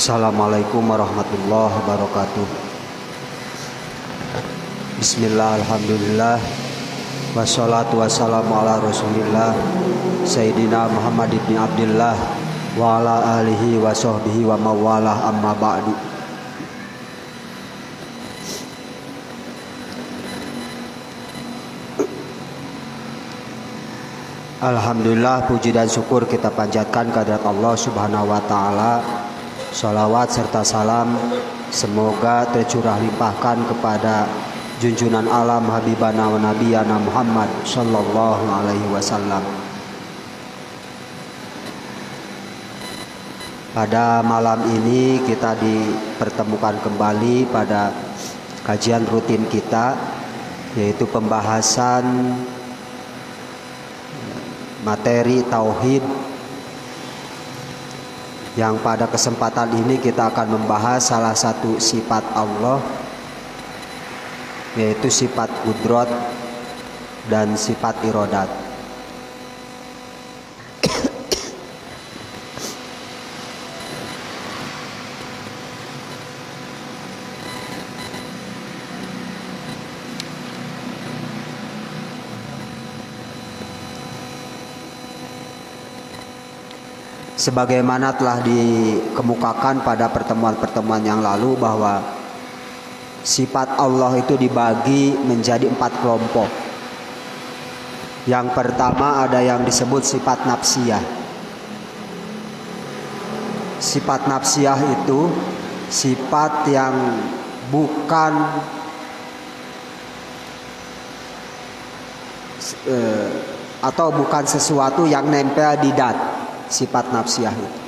Assalamualaikum warahmatullahi wabarakatuh. Bismillah, alhamdulillah, wassalatu wassalamu ala rasulillah Sayyidina Muhammad ibn Abdillah wa ala alihi wa sahbihi wa mawalah, amma ba'du. Alhamdulillah, puji dan syukur kita panjatkan kehadirat Allah Subhanahu wa taala. Sholawat serta salam semoga tercurah limpahkan kepada junjungan alam habibana wa nabiyana Muhammad sallallahu alaihi wasallam. Pada malam ini kita dipertemukan kembali pada kajian rutin kita, yaitu pembahasan materi tauhid, yang pada kesempatan ini kita akan membahas salah satu sifat Allah, yaitu sifat qudrat dan sifat iradat. Sebagaimana telah dikemukakan pada pertemuan-pertemuan yang lalu bahwa sifat Allah itu dibagi menjadi 4 kelompok. Yang pertama ada yang disebut sifat nafsiyah. Sifat nafsiyah itu sifat yang bukan atau bukan sesuatu yang nempel di dat. Sifat nafsiyah itu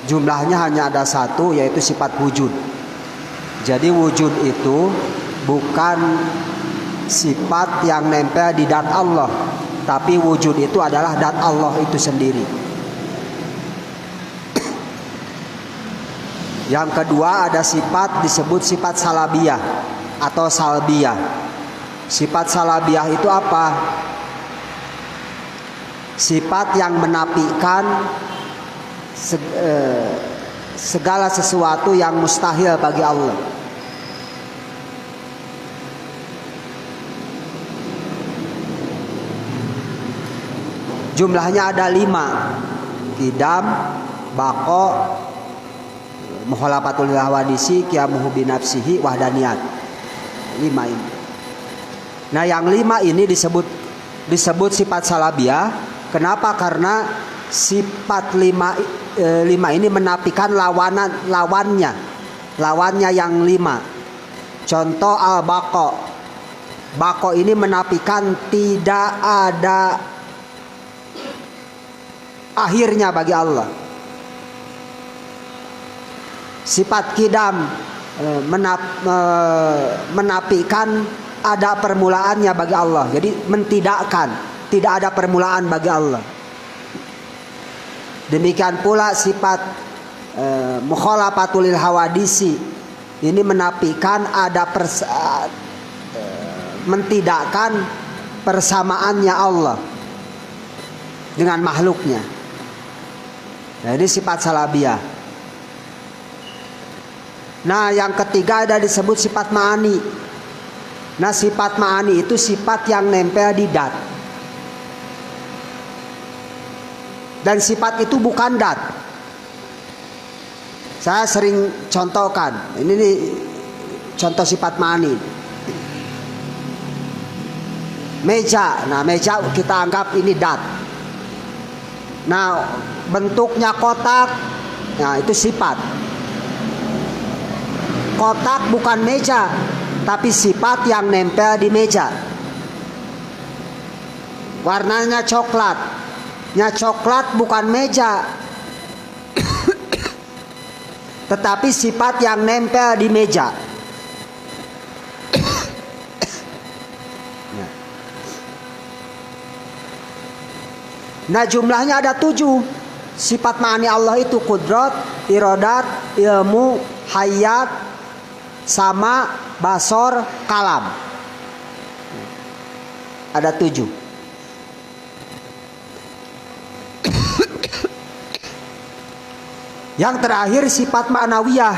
jumlahnya hanya ada satu, yaitu sifat wujud. Jadi wujud itu bukan sifat yang nempel di dat Allah, tapi wujud itu adalah dat Allah itu sendiri. Yang kedua ada sifat disebut sifat salabiyah atau salbiyah. Sifat salabiyah itu apa? Sifat yang menafikan segala sesuatu yang mustahil bagi Allah. Jumlahnya ada 5: qidam, baqo, mukhalafatul hawadisi, qiyamuhu binafsihi, wahdaniyat. 5 ini. Nah, yang 5 ini disebut sifat salabiyah. Kenapa? Karena sifat 5 ini menafikan lawannya yang 5. Contoh al-baqo. Baqo ini menafikan tidak ada akhirnya bagi Allah. Sifat qidam menafikan ada permulaannya bagi Allah. Jadi mentidakkan, tidak ada permulaan bagi Allah. Demikian pula sifat mukhalafatul hawadisi, ini menafikan ada mentidakkan persamaannya Allah dengan makhluknya. Nah, ini sifat salabiyah. Nah, yang ketiga ada disebut sifat ma'ani. Nah, sifat ma'ani itu sifat yang nempel di dat. Dan sifat itu bukan dat. Saya sering contohkan. Ini nih, contoh sifat ma'ani. Meja. Nah, meja kita anggap ini dat. Nah, bentuknya kotak. Nah, itu sifat. Kotak bukan meja, tapi sifat yang nempel di meja. Warnanya coklat. Coklat bukan meja, tetapi sifat yang nempel di meja. Nah, jumlahnya ada 7. Sifat ma'ani Allah itu qudrat, iradat, ilmu, hayat, sama, basor, kalam. Ada 7. Yang terakhir sifat ma'nawiyah.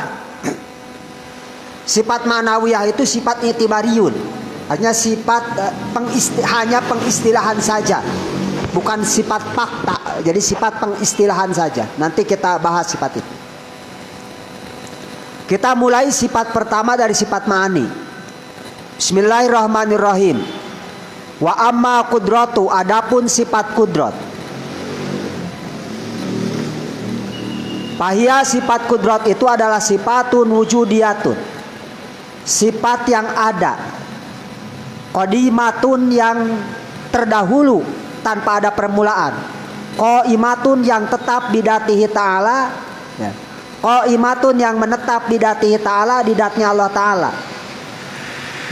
Sifat ma'nawiyah itu sifat itibariyun. Hanya sifat hanya pengistilahan saja, bukan sifat fakta. Jadi sifat pengistilahan saja. Nanti kita bahas sifat itu. Kita mulai sifat pertama dari sifat ma'ani. Bismillahirrahmanirrahim. Wa amma qudratu, adapun sifat kudrat. Fahia, sifat kudrat itu adalah sifatun wujudiyatun, sifat yang ada. Qadimatun, yang terdahulu tanpa ada permulaan. Qaimatun, yang tetap bidatihi ta'ala. Qaimatun, yang menetap bidatihi ta'ala, di datnya Allah Ta'ala.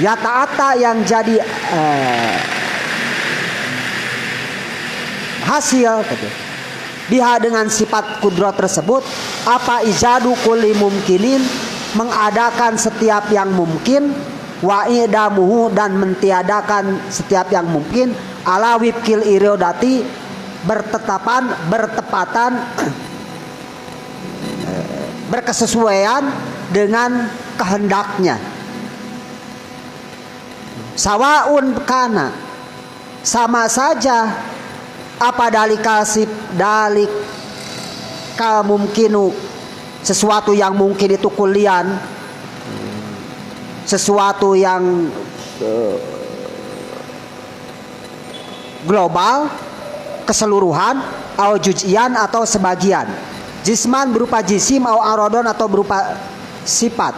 Ya ta'ata, yang jadi hasil biha, dengan sifat kudrat tersebut, apa ijadu kulli mumkinin, mengadakan setiap yang mungkin, wa idamuhu, dan mentiadakan setiap yang mungkin, ala wibkil irodati, bertepatan berkesesuaian dengan kehendaknya. Sawaun kana, sama saja, apa dalika mumkinu, sesuatu yang mungkin itu kulian, sesuatu yang global, keseluruhan, au juz'ian, atau sebagian. Jisman berupa jisim, au arodon, atau berupa sifat.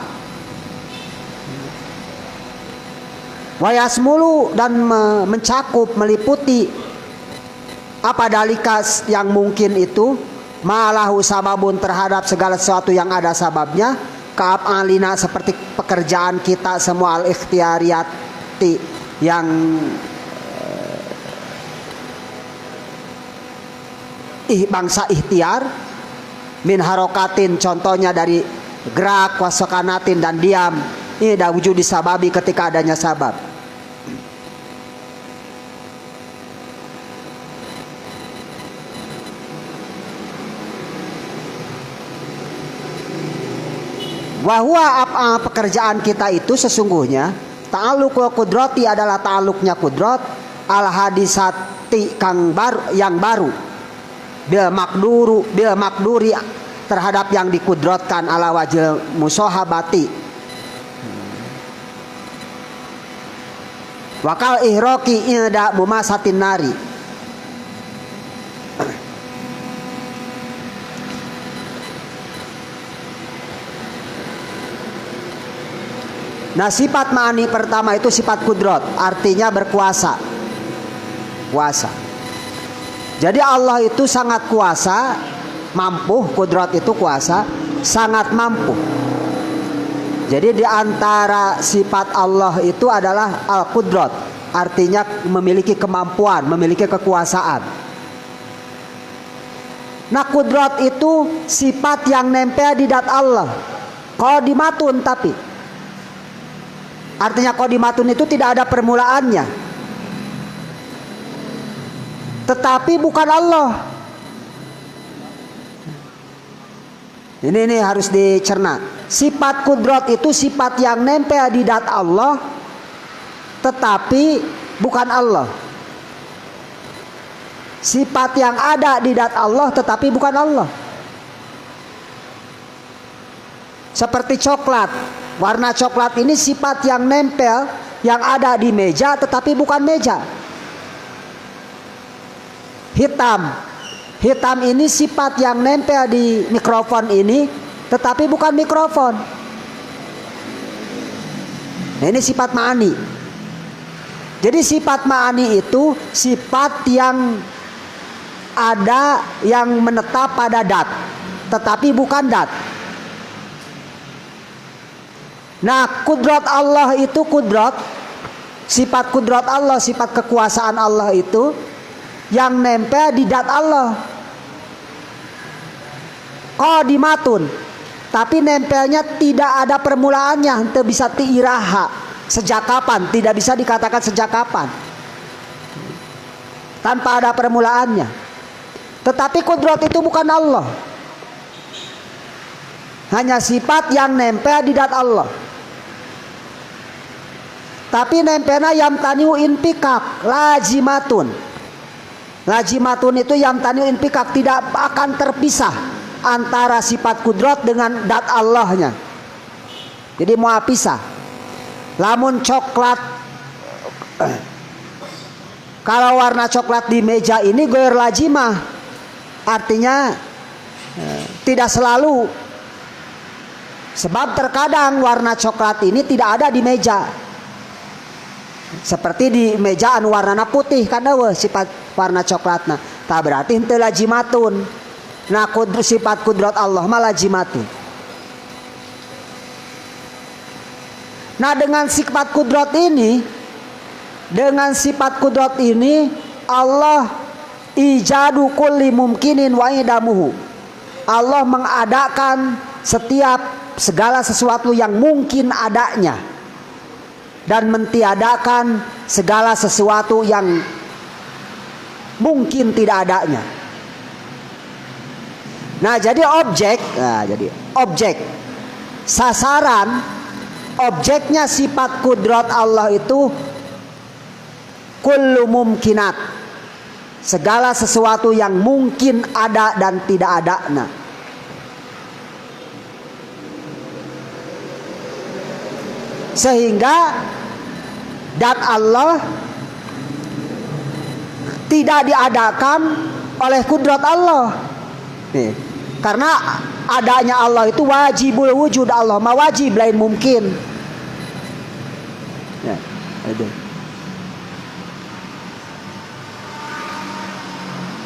Wayasmulu, dan mencakup, meliputi, apa dalika yang mungkin itu, malahu sababun, terhadap segala sesuatu yang ada sababnya, ka'af'alina, seperti pekerjaan kita semua, al-ikhtiyariyati, yang bangsa ikhtiar, min harokatin, contohnya dari gerak, wasakanatin, dan diam. Ini dah wujud disababi, ketika adanya sabab. Wahwa, pekerjaan kita itu sesungguhnya, ta'alluq wa kudrati, adalah ta'alluqnya kudrat, al hadisati, yang baru, bil makduri, terhadap yang dikudratkan, ala wajil musahabati, wakal ihroki inda mumasatin nari. Nah, sifat ma'ani pertama itu sifat kudrat, artinya berkuasa. Kuasa. Jadi Allah itu sangat kuasa, mampu. Kudrat itu kuasa, sangat mampu. Jadi di antara sifat Allah itu adalah al-qudrat, artinya memiliki kemampuan, memiliki kekuasaan. Nah, kudrat itu sifat yang nempel di zat Allah. Qadimatun, tapi artinya qadimatun itu tidak ada permulaannya, tetapi bukan Allah. Ini harus dicerna. Sifat kudrat itu sifat yang nempel di zat Allah, tetapi bukan Allah. Sifat yang ada di zat Allah, tetapi bukan Allah. Seperti coklat. Warna coklat ini sifat yang nempel, yang ada di meja, tetapi bukan meja. Hitam ini sifat yang nempel di mikrofon ini, tetapi bukan mikrofon. Nah, ini sifat ma'ani. Jadi sifat ma'ani itu sifat yang ada, yang menetap pada dat, tetapi bukan dat. Nah, kudrat Allah itu kudrat, sifat kudrat Allah, sifat kekuasaan Allah itu yang nempel di dat Allah. Qadimatun, tapi nempelnya tidak ada permulaannya, tidak bisa tiiraha, sejak kapan, tidak bisa dikatakan sejak kapan, tanpa ada permulaannya. Tetapi kudrat itu bukan Allah. hanya sifat yang nempel di dat Allah. Tapi nempelna yamtaniu infikak lazimatun. Lazimatun itu yamtaniu infikak, tidak akan terpisah antara sifat kudrat dengan dat Allahnya. Jadi mau pisah. Lamun coklat, kalau warna coklat di meja ini goer lazimah, artinya tidak selalu. Sebab terkadang warna coklat ini tidak ada di meja. Seperti di meja anu warnana putih kan sifat warna coklatna. Tak berarti henteu lazimatun. Nah sifat kudrat Allah mah lazimatun. Nah dengan sifat kudrat ini Allah ijadu kulli mumkinin wa idamuhu. Allah mengadakan segala sesuatu yang mungkin adanya dan mentiadakan segala sesuatu yang mungkin tidak adanya. Nah jadi objek sasaran objeknya sifat kudrat Allah itu kullu mumkinat, segala sesuatu yang mungkin ada dan tidak ada. Nah, sehingga dat Allah tidak diadakan oleh kudrat Allah. Nih, karena adanya Allah itu wajibul wujud, Allah mah wajib lain mungkin. Ya, itu.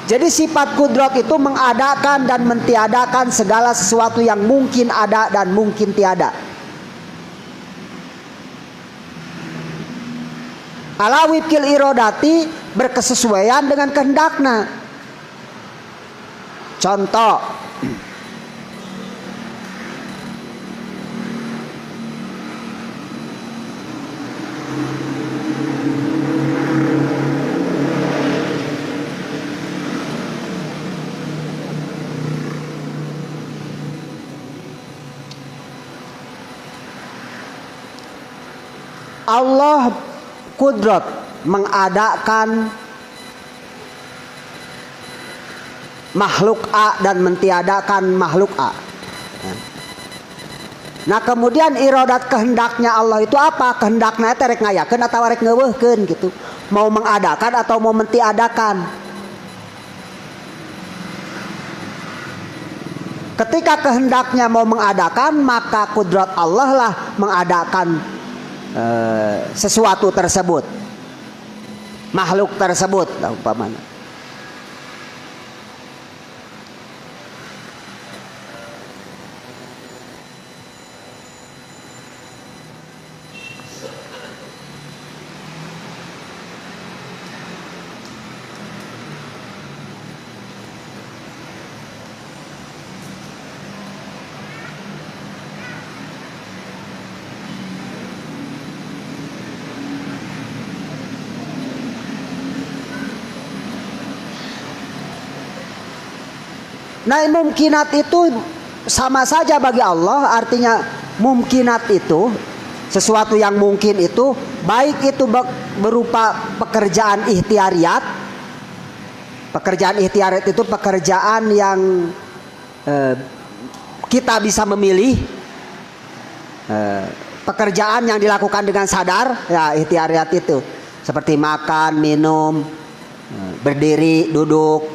Jadi sifat kudrat itu mengadakan dan mentiadakan segala sesuatu yang mungkin ada dan mungkin tiada. Ala wifkil irodati, berkesesuaian dengan kehendakna. Contoh, Allah kudrat mengadakan makhluk A dan mentiadakan makhluk A. Nah kemudian iradat kehendaknya Allah itu apa? Kehendaknya itu rek ngayakeun atau rek ngeuweuhkeun gitu. Mau mengadakan atau mau mentiadakan. Ketika kehendaknya mau mengadakan, maka kudrat Allah lah mengadakan sesuatu tersebut, makhluk tersebut umpamanya. Nah mumkinat itu sama saja bagi Allah. Artinya mumkinat itu sesuatu yang mungkin itu, baik itu berupa pekerjaan ikhtiariat. Pekerjaan ikhtiariat itu pekerjaan yang kita bisa memilih. Pekerjaan yang dilakukan dengan sadar, ya ikhtiariat itu. Seperti makan, minum, berdiri, duduk,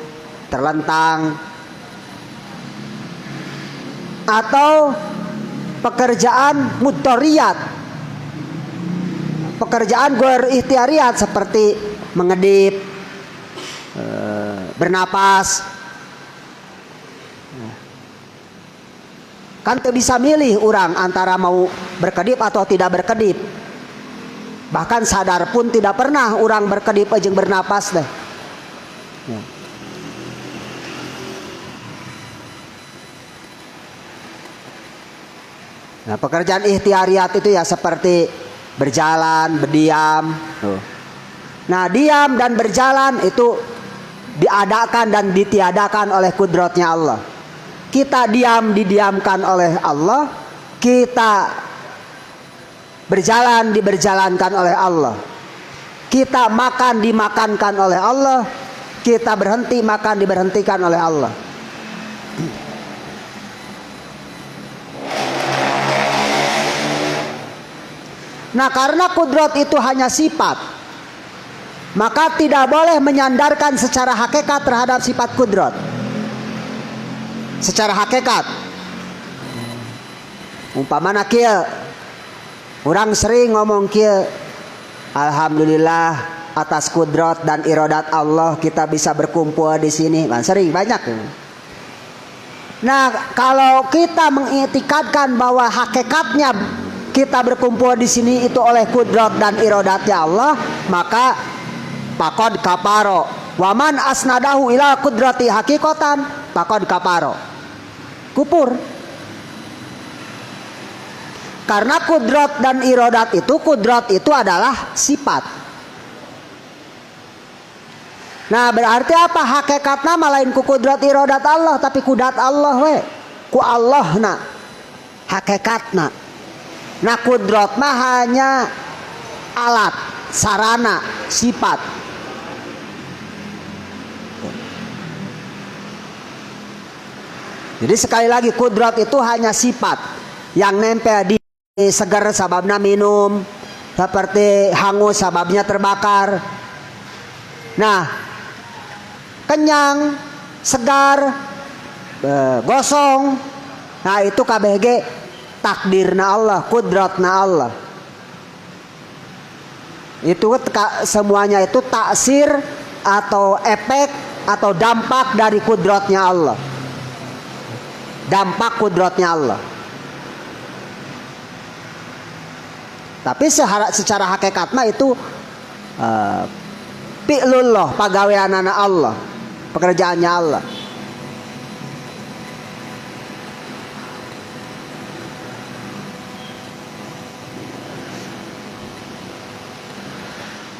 terlentang. Atau pekerjaan mudoriyat, pekerjaan ghair ikhtiariat seperti mengedip, bernapas. Kan tidak bisa milih orang antara mau berkedip atau tidak berkedip. Bahkan sadar pun tidak pernah orang berkedip jeung bernapas deh. Nah pekerjaan ikhtiariat itu ya seperti berjalan, berdiam. Nah diam dan berjalan itu diadakan dan ditiadakan oleh kudratnya Allah. kita didiamkan oleh Allah, kita berjalan diberjalankan oleh Allah, kita makan dimakankan oleh Allah, kita berhenti makan diberhentikan oleh Allah. Nah, karena kudrat itu hanya sifat, maka tidak boleh menyandarkan secara hakikat terhadap sifat kudrat. Secara hakikat, umpamana kieu, orang sering ngomong kieu, alhamdulillah atas kudrat dan iradat Allah kita bisa berkumpul di sini. Sering banyak. Nah, kalau kita mengiktikadkan bahwa hakikatnya kita berkumpul di sini itu oleh kudrat dan iradatnya Allah, maka faqad kafaro. Waman asnadahu ila kudrati hakikatan faqad kafaro. Kufur. Karena kudrat dan iradat itu, kudrat itu adalah sifat. Nah, berarti apa? Hakikatna malain ku kudrat iradat Allah, tapi kudat Allah we. Ku Allah na hakikatna. Nah, kudrat mah hanya alat, sarana, sifat. Jadi sekali lagi, kudrat itu hanya sifat yang nempel di segar sababnya minum, seperti hangus sababnya terbakar. Nah, kenyang, segar, gosong, nah itu KBG takdirna Allah, kudratna Allah. Itu semuanya itu taksir atau efek atau dampak dari kudratnya Allah. Dampak kudratnya Allah. Tapi secara hakikatnya itu fi'lullah, pagaweanana Allah, pekerjaannya Allah.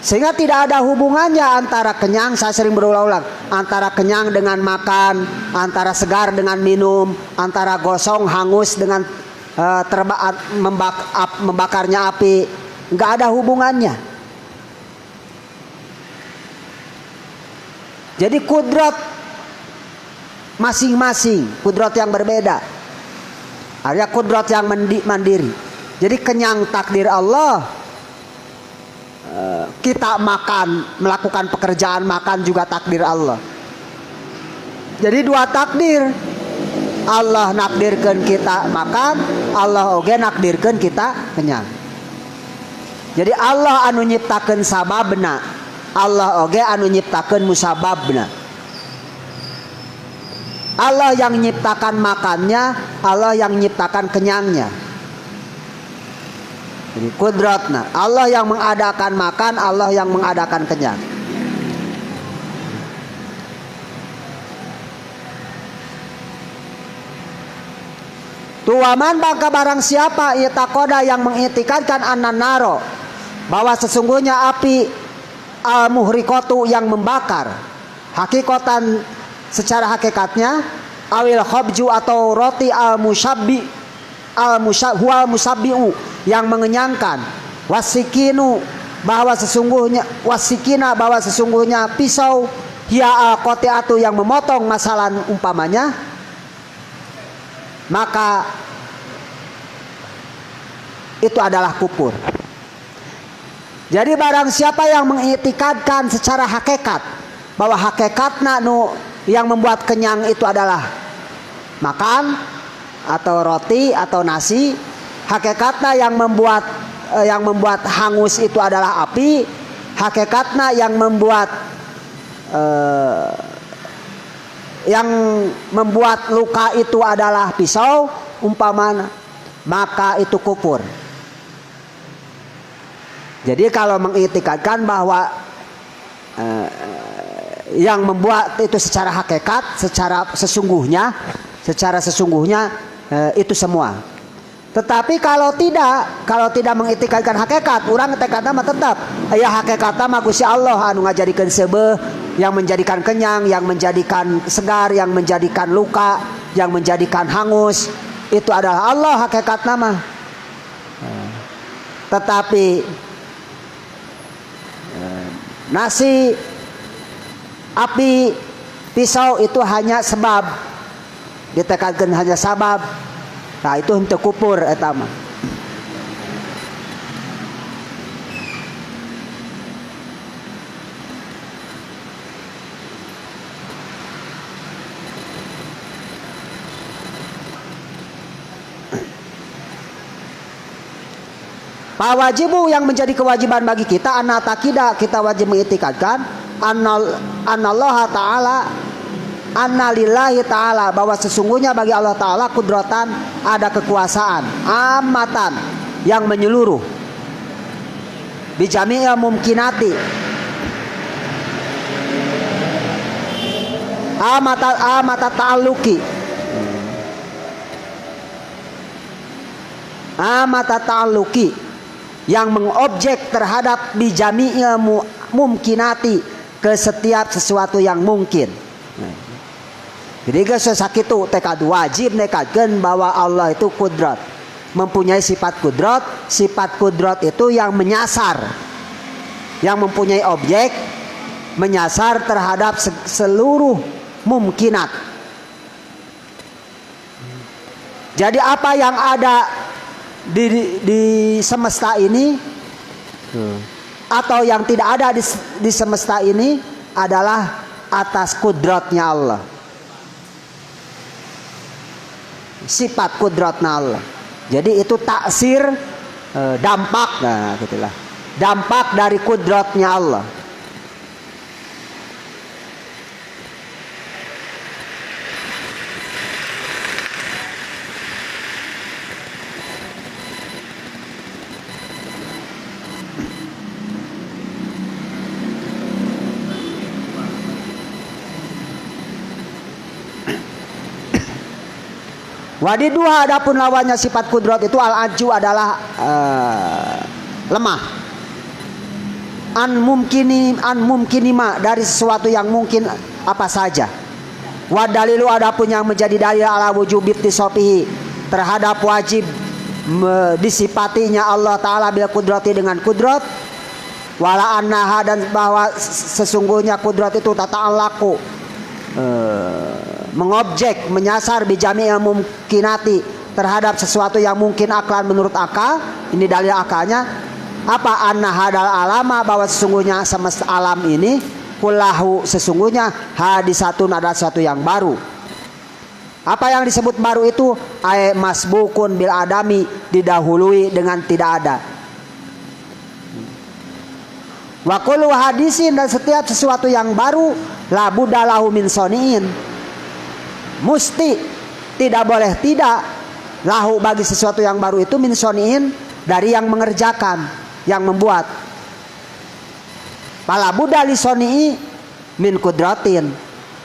Sehingga tidak ada hubungannya antara kenyang, saya sering berulang-ulang, antara kenyang dengan makan, antara segar dengan minum, antara gosong hangus dengan membakarnya api. Nggak ada hubungannya. Jadi kudrat masing-masing, kudrat yang berbeda. Ada kudrat yang mandiri. Jadi kenyang takdir Allah. Kita makan, melakukan pekerjaan makan juga takdir Allah. Jadi dua takdir. Allah nakdirkan kita makan, Allah oge nakdirkan kita kenyang. Jadi Allah anu nyiptakeun sababna, Allah oge anu nyiptakeun musababna. Allah yang nyiptakan makannya, Allah yang nyiptakan kenyangnya. Jadi kudratna, Allah yang mengadakan makan, Allah yang mengadakan kenyang. Tuwaman bangka barang siapa itakoda yang mengitikadkan an-naro, bahwa sesungguhnya api al-muhriqatu yang membakar, hakikatan secara hakikatnya, awil khabju atau roti al-musabbi huwal musabbiu yang mengenyangkan, wasikinu bahwa sesungguhnya pisau, hiya al-qati'atu yang memotong masalan umpamanya, maka itu adalah kufur. Jadi barang siapa yang mengiktikadkan secara hakikat bahwa hakikatna yang membuat kenyang itu adalah makan atau roti atau nasi, hakikatna yang membuat hangus itu adalah api, hakikatna yang membuat luka itu adalah pisau umpamana, maka itu kufur. Jadi kalau mengiktikadkan bahwa yang membuat itu secara hakikat, secara sesungguhnya itu semua. Tetapi kalau tidak mengiktikadkan hakikat, urang tekadna mah tetap aya hakikatna mah Gusti Allah anu ngajadikeun seubeuh, yang menjadikan kenyang, yang menjadikan segar, yang menjadikan luka, yang menjadikan hangus, itu adalah Allah hakikat nama. Tetapi nasi, api, pisau itu hanya sebab, ditekankan hanya sabab. Nah itu henteu kupur eta mah. Pak wajibu yang menjadi kewajiban bagi kita, anatakida, kita wajib mengitikadkan anallaha ta'ala, annalillahi ta'ala, bahwa sesungguhnya bagi Allah ta'ala kudratan, ada kekuasaan amatan yang menyeluruh, bijami'il mumkinati, amata ta'alluki, amata ta'alluki, yang mengobjek terhadap bijami'il mumkinati, ke setiap sesuatu yang mungkin. Jadi sesakitu tekad wajib nekadkeun bahwa Allah itu kudrat, mempunyai sifat kudrat. Sifat kudrat itu yang menyasar, yang mempunyai objek, menyasar terhadap seluruh mumkinat. Jadi apa yang ada di semesta ini, atau yang tidak ada di semesta ini, adalah atas kudratnya Allah, sifat kudratnya Allah. Jadi itu taksir, dampak, nah gitulah, dampak dari kudratnya Allah. Wadi dua, adapun lawannya sifat kudrat itu al-ajju adalah lemah. An mumkinima, dari sesuatu yang mungkin apa saja. Wa dalilu, adapun yang menjadi dalil ala wujubit tisopihi, terhadap wajib disipatinya Allah Ta'ala bil kudrati, dengan kudrat. Wala annaha, dan bahwa sesungguhnya kudrat itu tata'alaku, mengobjek, menyasar bijami'il mumkinati, terhadap sesuatu yang mungkin aklan, menurut akal. Ini dalil akalnya apa? Anna hadal alama, bahwa sesungguhnya semesta alam ini kullahu, sesungguhnya hadisatun, adalah sesuatu yang baru. Apa yang disebut baru itu? Ay masbukun bil adami, didahului dengan tidak ada. Wa kullu hadisin, dan setiap sesuatu yang baru, la budalahu min soniin, musti, tidak boleh tidak, lahu, bagi sesuatu yang baru itu, min soniin, dari yang mengerjakan, yang membuat. Pala budali soni'i min kudratin,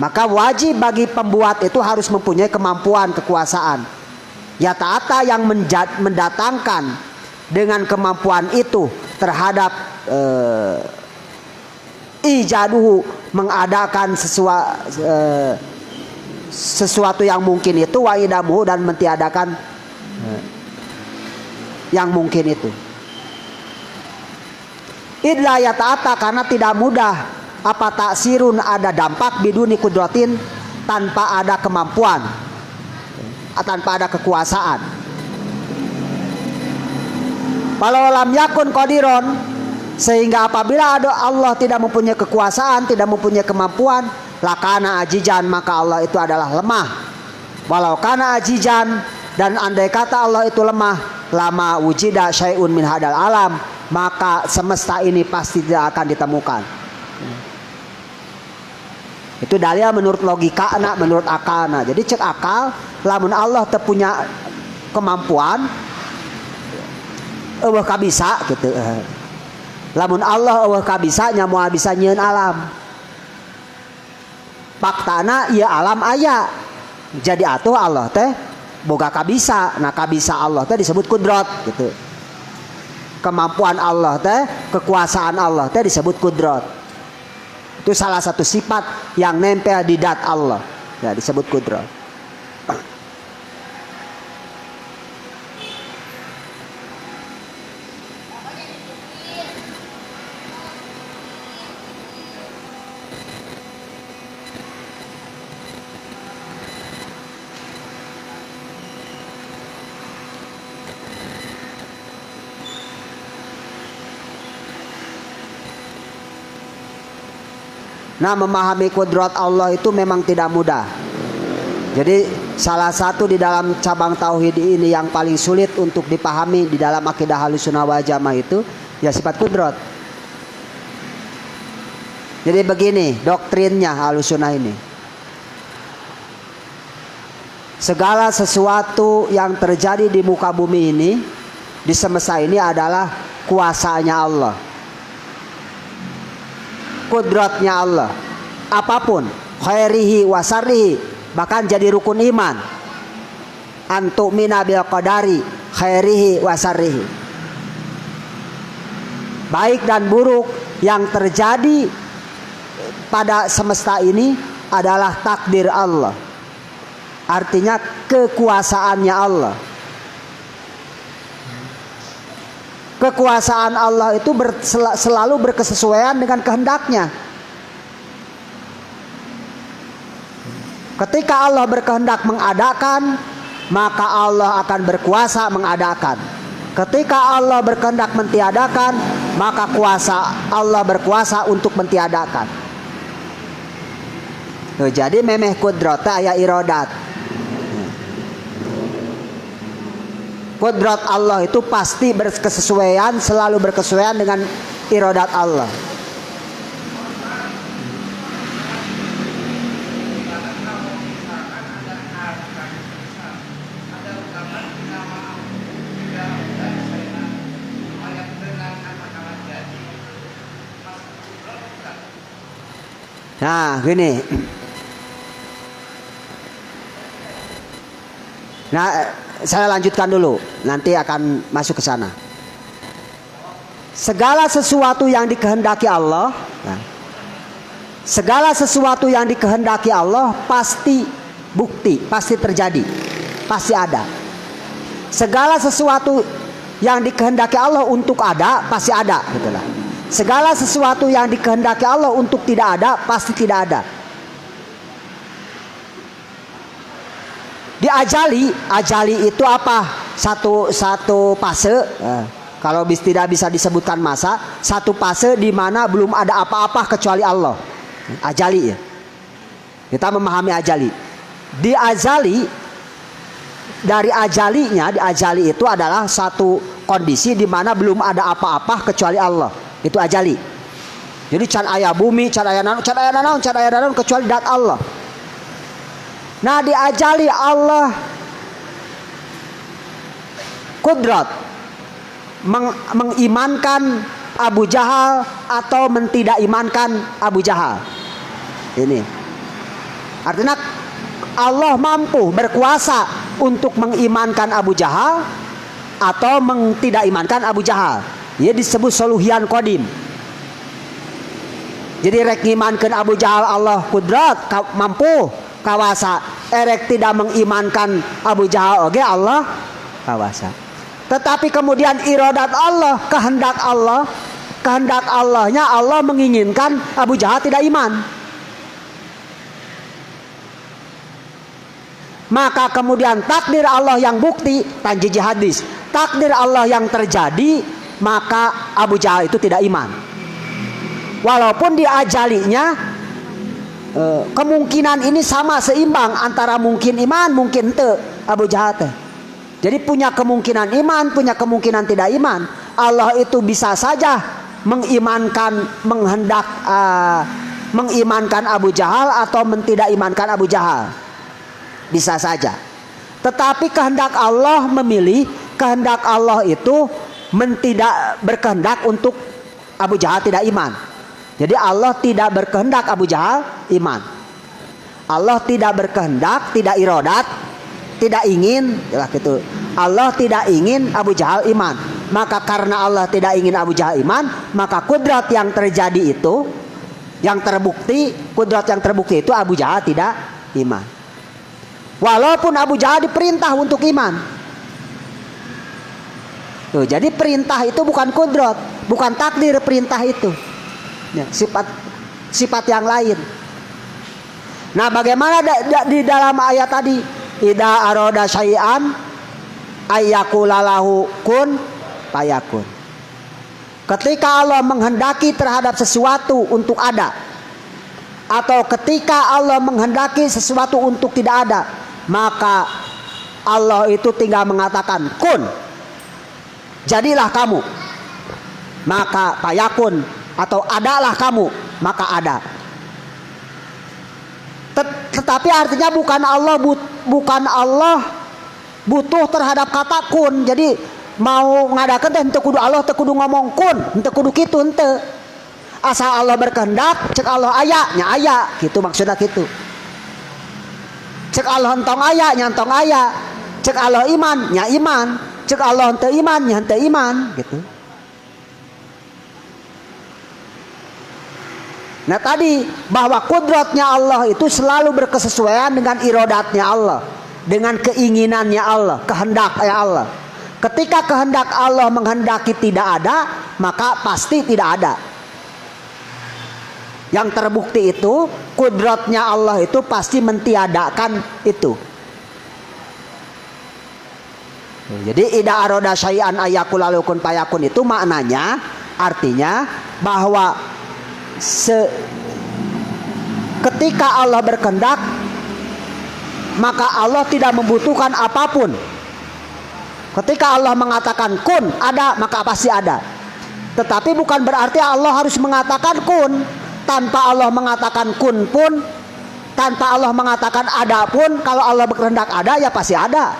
maka wajib bagi pembuat itu harus mempunyai kemampuan, kekuasaan. Ya ta'ata, yang mendatangkan dengan kemampuan itu terhadap ijaduhu, mengadakan sesuatu yang mungkin itu, wa idamuhu, dan mentiadakan yang mungkin itu. Idla ya ta'ata, karena tidak mudah apa taksirun, ada dampak, biduni kudratin, tanpa ada kemampuan, tanpa ada kekuasaan. Kalau lam yakun qadiron, sehingga apabila Allah tidak mempunyai kekuasaan, tidak mempunyai kemampuan, lakana ajijan, maka Allah itu adalah lemah. Walau kana ajijan, dan andai kata Allah itu lemah, lama wujida syai'un min hadal alam, maka semesta ini pasti tidak akan ditemukan. Itu dalil menurut logika anak, menurut akal. Nah, jadi cek akal, lamun Allah teu punya kemampuan, eueuh kabisa gitu. Lamun Allah eueuh kabisa, nya moal bisa nyieun alam. Faktana ieu alam aya. Jadi atuh Allah teh boga kabisa. Nah, kabisa Allah teh disebut kudrat gitu. Kemampuan Allah teh, kekuasaan Allah teh disebut kudrat. Itu salah satu sifat yang nempel di dat Allah. Ya, disebut kudrat. Nah, memahami kudrat Allah itu memang tidak mudah. Jadi salah satu di dalam cabang tauhid ini yang paling sulit untuk dipahami di dalam akidah Ahlussunnah wal Jamaah itu ya sifat kudrat. Jadi begini doktrinnya Ahlussunnah ini. Segala sesuatu yang terjadi di muka bumi ini, di semesta ini adalah kuasanya Allah, kudratnya Allah. Apapun, khairihi wa syarrihi, bahkan jadi rukun iman. Antu'mina bil qadari khairihi wa syarrihi. Baik dan buruk yang terjadi pada semesta ini adalah takdir Allah. Artinya kekuasaannya Allah. Kekuasaan Allah itu selalu berkesesuaian dengan kehendaknya. Ketika Allah berkehendak mengadakan, maka Allah akan berkuasa mengadakan. Ketika Allah berkehendak mentiadakan, maka kuasa Allah berkuasa untuk mentiadakan. Jadi memeh kudrat aya iradat. Kudrat Allah itu pasti berkesesuaian, selalu berkesesuaian dengan iradat Allah. Nah, gini. Nah, saya lanjutkan dulu, nanti akan masuk ke sana. Segala sesuatu yang dikehendaki Allah, segala sesuatu yang dikehendaki Allah pasti bukti, pasti terjadi, pasti ada. Segala sesuatu yang dikehendaki Allah untuk ada, pasti ada, gitulah. Segala sesuatu yang dikehendaki Allah untuk tidak ada, pasti tidak ada. Diajali, ajali itu apa? Satu fase. Kalau tidak bisa disebutkan masa, satu fase di mana belum ada apa-apa kecuali Allah. Ajali ya. Kita memahami ajali. Diajali, dari ajalinya, diajali itu adalah satu kondisi di mana belum ada apa-apa kecuali Allah. Itu ajali. Jadi can aya bumi, can aya naon kecuali dat Allah. Nah, diajali Allah kudrat mengimankan Abu Jahal atau mentidak imankan Abu Jahal. Ini artinya Allah mampu berkuasa untuk mengimankan Abu Jahal atau mentidak imankan Abu Jahal. Ia disebut soluhian qadim. Jadi rek ngimankeun Abu Jahal Allah kudrat mampu kawasa, erek tidak mengimankan Abu Jahal oge Allah kawasa. Tetapi kemudian iradat Allah, kehendak Allahnya Allah menginginkan Abu Jahal tidak iman. Maka kemudian takdir Allah yang bukti, tanjiji hadis, takdir Allah yang terjadi, maka Abu Jahal itu tidak iman. Walaupun diajalinya kemungkinan ini sama seimbang antara mungkin iman mungkin ente Abu Jahal teh. Jadi punya kemungkinan iman, punya kemungkinan tidak iman. Allah itu bisa saja mengimankan mengimankan Abu Jahal atau tidak imankan Abu Jahal. Bisa saja. Tetapi kehendak Allah memilih, kehendak Allah itu tidak berkehendak untuk Abu Jahal tidak iman. Jadi Allah tidak berkehendak Abu Jahal iman. Allah tidak berkehendak, tidak iradat, tidak ingin, ya gitu. Allah tidak ingin Abu Jahal iman. Maka karena Allah tidak ingin Abu Jahal iman, maka kudrat yang terjadi itu, yang terbukti, kudrat yang terbukti itu Abu Jahal tidak iman. Walaupun Abu Jahal diperintah untuk iman. Tuh, jadi perintah itu bukan kudrat, bukan takdir perintah itu. Ya, sifat yang lain. Nah, bagaimana di dalam ayat tadi, idza arada syai'an ayyakulalahu kun fayakun. Ketika Allah menghendaki terhadap sesuatu untuk ada, atau ketika Allah menghendaki sesuatu untuk tidak ada, maka Allah itu tinggal mengatakan kun, jadilah kamu, maka fayakun, atau adalah kamu, maka ada. Tetapi artinya bukan Allah butuh terhadap kata kun. Jadi mau ngadakan teh henteu kudu Allah teu kudu ngomong kun, henteu kudu kitu, henteu. Asal Allah berkehendak, cek Allah aya nya aya, gitu maksudnya gitu. Cek Allah entong aya nya entong aya, cek Allah iman nya iman, cek Allah henteu iman nya henteu iman, gitu. Nah tadi bahwa kudratnya Allah itu selalu berkesesuaian dengan irodatnya Allah, dengan keinginannya Allah, kehendaknya Allah. Ketika kehendak Allah menghendaki tidak ada, maka pasti tidak ada. Yang terbukti itu kudratnya Allah itu pasti mentiadakan itu. Jadi ida aroda syai'an ayakul alukun payakun itu maknanya artinya bahwa ketika Allah berkehendak, maka Allah tidak membutuhkan apapun. Ketika Allah mengatakan kun, ada, maka pasti ada. Tetapi bukan berarti Allah harus mengatakan kun. Tanpa Allah mengatakan kun pun, tanpa Allah mengatakan ada pun, kalau Allah berkehendak ada, ya pasti ada.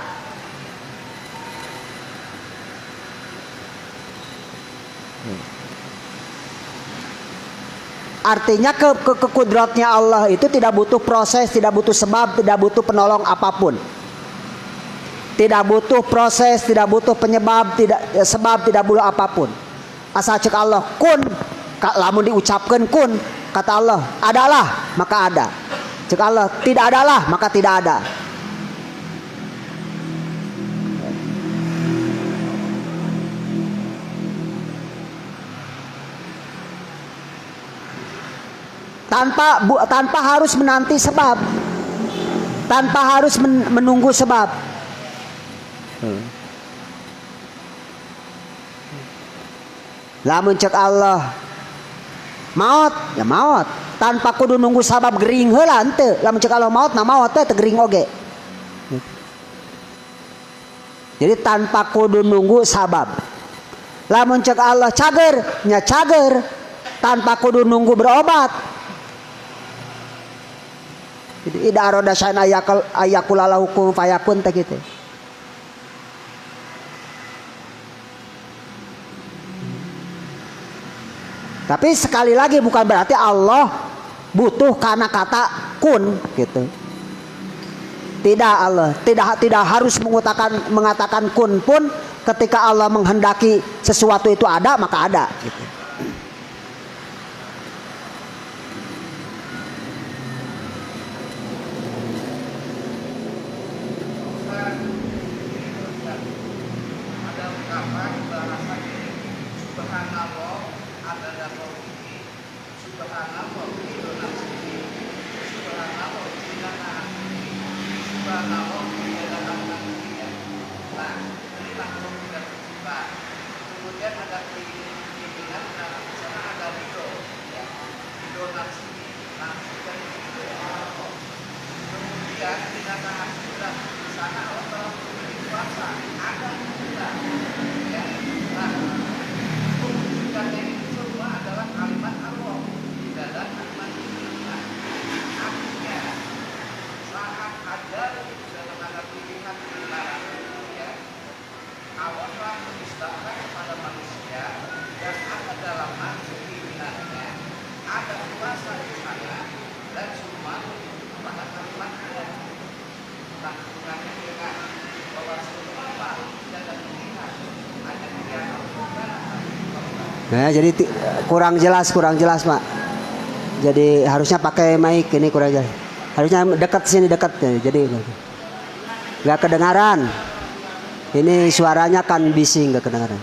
Artinya kekudratnya Allah itu tidak butuh proses, tidak butuh sebab, tidak butuh penolong apapun. Tidak butuh proses, tidak butuh penyebab, tidak sebab, tidak butuh apapun. Asal cek Allah kun, lamun diucapkan kun, kata Allah adalah, maka ada. Cek Allah tidak adalah, maka tidak ada. Tanpa harus menanti sebab, tanpa harus menunggu sebab. Lamun cek Allah maut, ya maut, tanpa kudu nunggu sabab gering heula henteu. Lamun cek Allah maut, nah maut teh gering oge. Jadi tanpa kudu nunggu sabab. Lamun cek Allah cager, nya cager, tanpa kudu nunggu berobat. Jadi ida aroda syai'an ayakul ala hukum fayakun teh kitu. Tapi sekali lagi bukan berarti Allah butuh karena kata kun gitu. Tidak, Allah tidak harus mengatakan kun pun, ketika Allah menghendaki sesuatu itu ada, maka ada gitu. Nah, jadi kurang jelas Pak. Jadi harusnya pakai mic, ini kurang jelas. Harusnya dekat sini, dekat. Jadi nggak kedengaran. Ini suaranya kan bising, nggak kedengaran.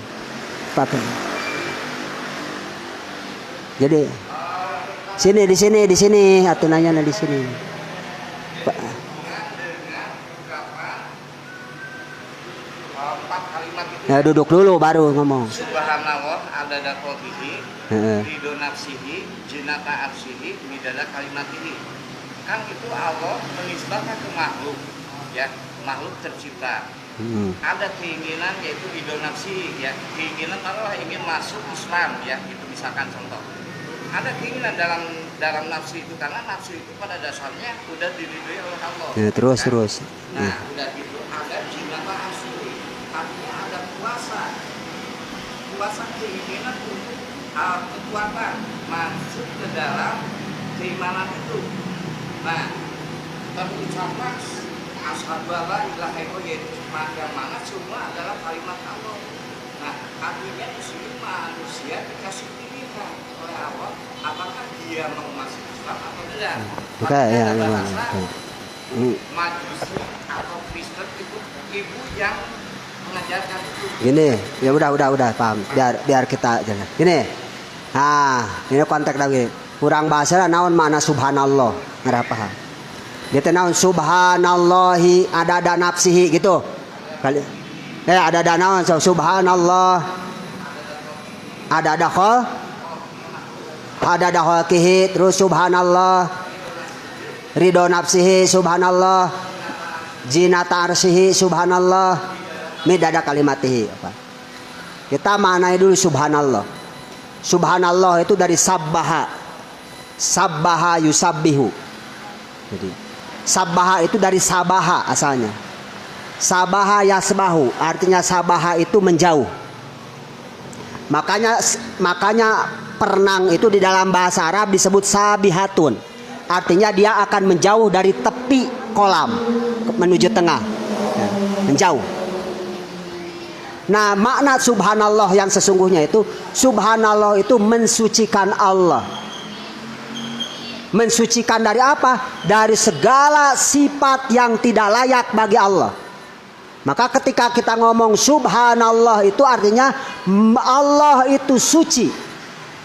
Pakai. Jadi di sini atunanya di sini. Ya duduk dulu baru ngomong. Subhanallah adada qadrihi ridho nafsihi, jinata arsihi, midada kalimatihi. Kan itu Allah menisbahkan ke makhluk, ya, makhluk tercipta. Ada keinginan yaitu ridho nafsi, ya, keinginan Allah ingin masuk Islam, ya, itu misalkan contoh. Ada keinginan dalam nafsu itu, karena nafsu itu pada dasarnya udah diridhoi oleh Allah. Ya, terus kan? terus. Nah, udah itu ada jinata asli, artinya ada kuasa keinginan untuk kekuatan masuk ke dalam keimanan itu. Nah, terucaplah asyhadu alla ilaha illallah, mana semua adalah kalimat Allah. Nah, artinya di sini manusia dikasih pilihan oleh Allah, apakah dia mau masuk Islam atau tidak. Oke, ya, Majusi atau Kristen itu ibu yang mengajarkan itu. Gini, ya udah paham. Biar kita jalan. Gini. Nah, ini konteks lagi. Kurang bahasa naon mana subhanallah. Nggak paham. Dia naon subhanallahi ada nafsihi gitu. Kali ada naon subhanallah. Ada khalqihi terus subhanallah. Ridho nafsihi subhanallah. Jinata arsihi subhanallah. Midada kalimatihi apa? Kita maknai dulu subhanallah. Subhanallah itu dari sabbaha. Sabbaha yusabbihu. Jadi sabbaha itu dari sabaha asalnya. Sabaha yasbahu, artinya sabaha itu menjauh. Makanya perenang itu di dalam bahasa Arab disebut sabihatun. Artinya dia akan menjauh dari tepi kolam menuju tengah. Ya, menjauh. Nah, makna subhanallah yang sesungguhnya itu, subhanallah itu mensucikan Allah. Mensucikan dari apa? Dari segala sifat yang tidak layak bagi Allah. Maka ketika kita ngomong subhanallah itu artinya Allah itu suci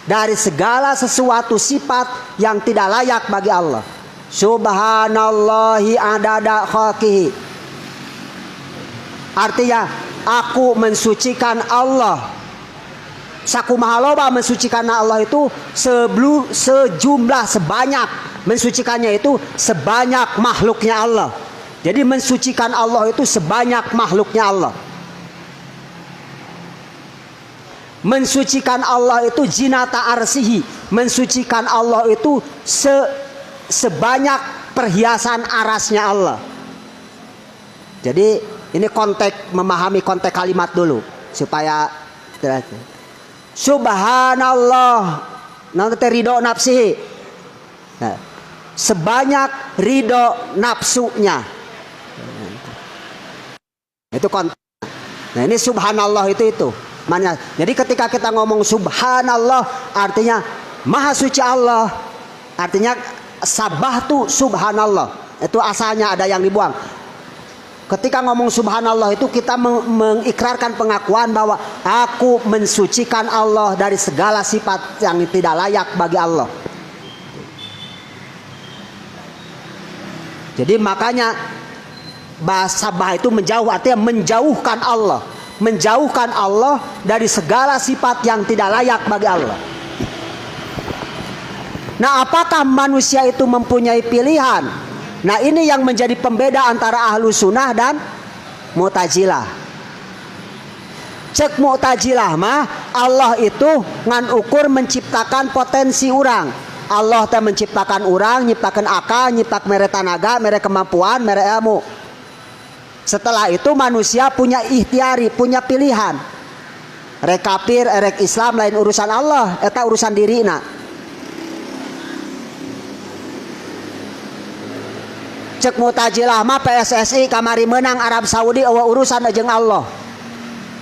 dari segala sesuatu sifat yang tidak layak bagi Allah. Subhanallahi adada khalqihi. Artinya aku mensucikan Allah. Sakumaha loba mensucikan Allah itu sejumlah sebanyak, mensucikannya itu sebanyak makhluknya Allah. Jadi mensucikan Allah itu sebanyak makhluknya Allah. Mensucikan Allah itu jinata arsihi. Mensucikan Allah itu sebanyak perhiasan arasnya Allah. Jadi ini konteks, memahami konteks kalimat dulu supaya subhanallah nanti ridho nafsihi. Nah, sebanyak ridho nafsunya. Itu konteks. Nah, ini subhanallah itu. Mana? Jadi ketika kita ngomong subhanallah artinya maha suci Allah. Artinya sabahtu subhanallah. Itu asalnya ada yang dibuang. Ketika ngomong subhanallah itu kita mengikrarkan pengakuan bahwa aku mensucikan Allah dari segala sifat yang tidak layak bagi Allah. Jadi makanya bahasa bah itu menjauh, artinya menjauhkan Allah. Menjauhkan Allah dari segala sifat yang tidak layak bagi Allah. Nah, apakah manusia itu mempunyai pilihan? Nah, ini yang menjadi pembeda antara ahlu sunnah dan mu'tazilah. Cek mu'tazilah mah Allah itu ngan ukur menciptakan potensi orang. Allah teh menciptakan orang, nyiptakan akal, nyiptak mere tanaga, mere kemampuan, mere ilmu. Setelah itu manusia punya ikhtiari, punya pilihan. Rek kafir, rek Islam lain urusan Allah, eta urusan dirina. Cek mu'tazilah mah PSSI kamari menang Arab Saudi eueuh urusan jeung Allah.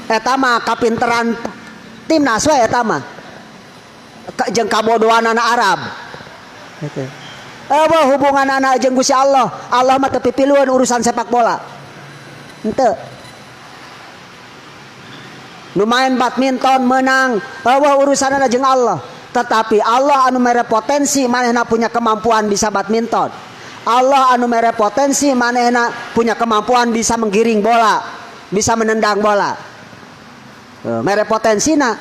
Eta mah kapinteran timnas we eta mah. Jeung kabodohan anak Arab. Gitu. Eueuh hubungan anak jeung Gusti Allah. Allah mah teu pipilueun urusan sepak bola. Henteu. Nu main badminton menang, eueuh urusanna jeung Allah. Tetapi Allah anu mere potensi manehna punya kemampuan bisa badminton. Allah anu mere potensi manehna punya kemampuan bisa menggiring bola, bisa menendang bola. Mere potensina.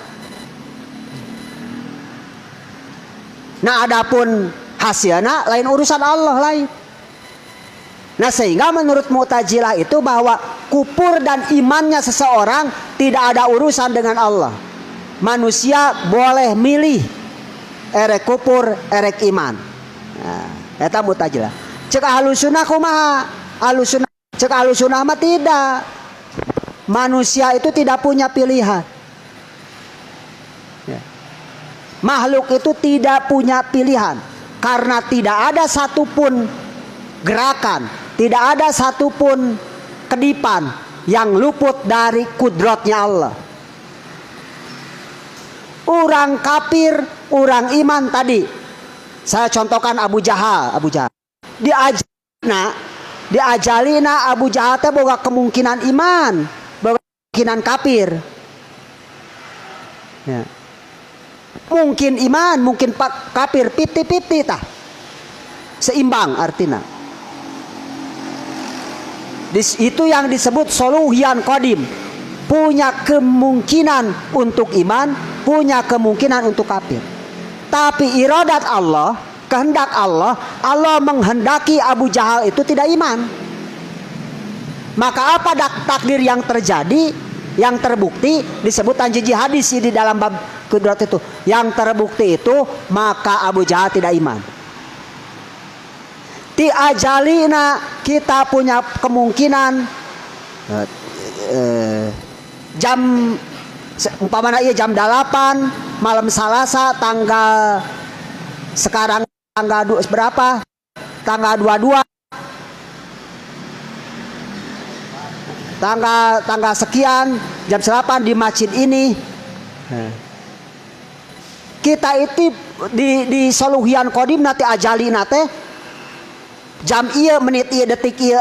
Nah adapun hasilnya lain urusan Allah lain. Nah sehingga menurut Mu'tazilah itu bahwa kufur dan imannya seseorang tidak ada urusan dengan Allah. Manusia boleh milih erek kufur, erek iman. Nah, eta Mu'tazilah. Cek Ahlussunnah kumaha? Cek Ahlussunnah mah tidak. Manusia itu tidak punya pilihan. Ya. Makhluk itu tidak punya pilihan karena tidak ada satupun gerakan, tidak ada satupun kedipan yang luput dari kudratnya Allah. Orang kafir, orang iman tadi. Saya contohkan Abu Jahal. Diajalina Abu Jahal teh boga kemungkinan iman, boga kemungkinan kafir. Ya. Mungkin iman, mungkin kafir, 50-50 tah. Seimbang artinya. Itu yang disebut soluhian qadim. Punya kemungkinan untuk iman, punya kemungkinan untuk kafir. Tapi iradat Allah, kehendak Allah, Allah menghendaki Abu Jahal itu tidak iman. Maka apa takdir yang terjadi, yang terbukti disebut tanjiji hadis di dalam bab kudrat itu. Yang terbukti itu maka Abu Jahal tidak iman. Ti ajalina kita punya kemungkinan jam umpamanya iya jam 8 malam Selasa tanggal sekarang tanggal berapa? Tanggal 22. Tanggal sekian jam 8 di masjid ini. Kita itu di soluhian qadim nanti ajalina teh jam iya menit iya detik iya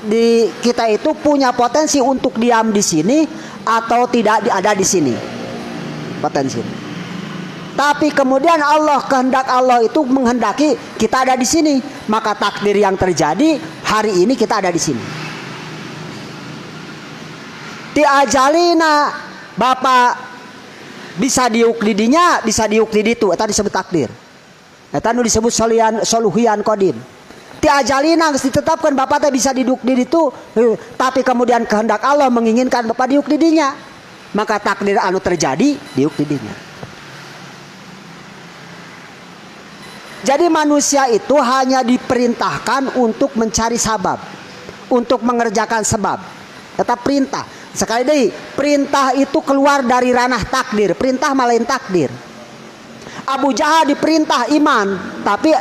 di kita itu punya potensi untuk diam di sini atau tidak ada di sini potensi. Tapi kemudian Allah kehendak Allah itu menghendaki kita ada di sini, maka takdir yang terjadi hari ini kita ada di sini. Ti ajalina Bapak bisa diuk di dinya, bisa diuk di ditu, eta disebut takdir. Eta nu disebut soluhian qadim. Ti ajalina geus ditetapkan Bapak teh bisa diduk di ditu, tapi kemudian kehendak Allah menginginkan Bapak diuk di dinya. Maka takdir anu terjadi diuk di dinya. Jadi manusia itu hanya diperintahkan untuk mencari sabab, untuk mengerjakan sebab. Tetap perintah. Sekali lagi, perintah itu keluar dari ranah takdir. Perintah malain takdir. Abu Jahal diperintah iman, tapi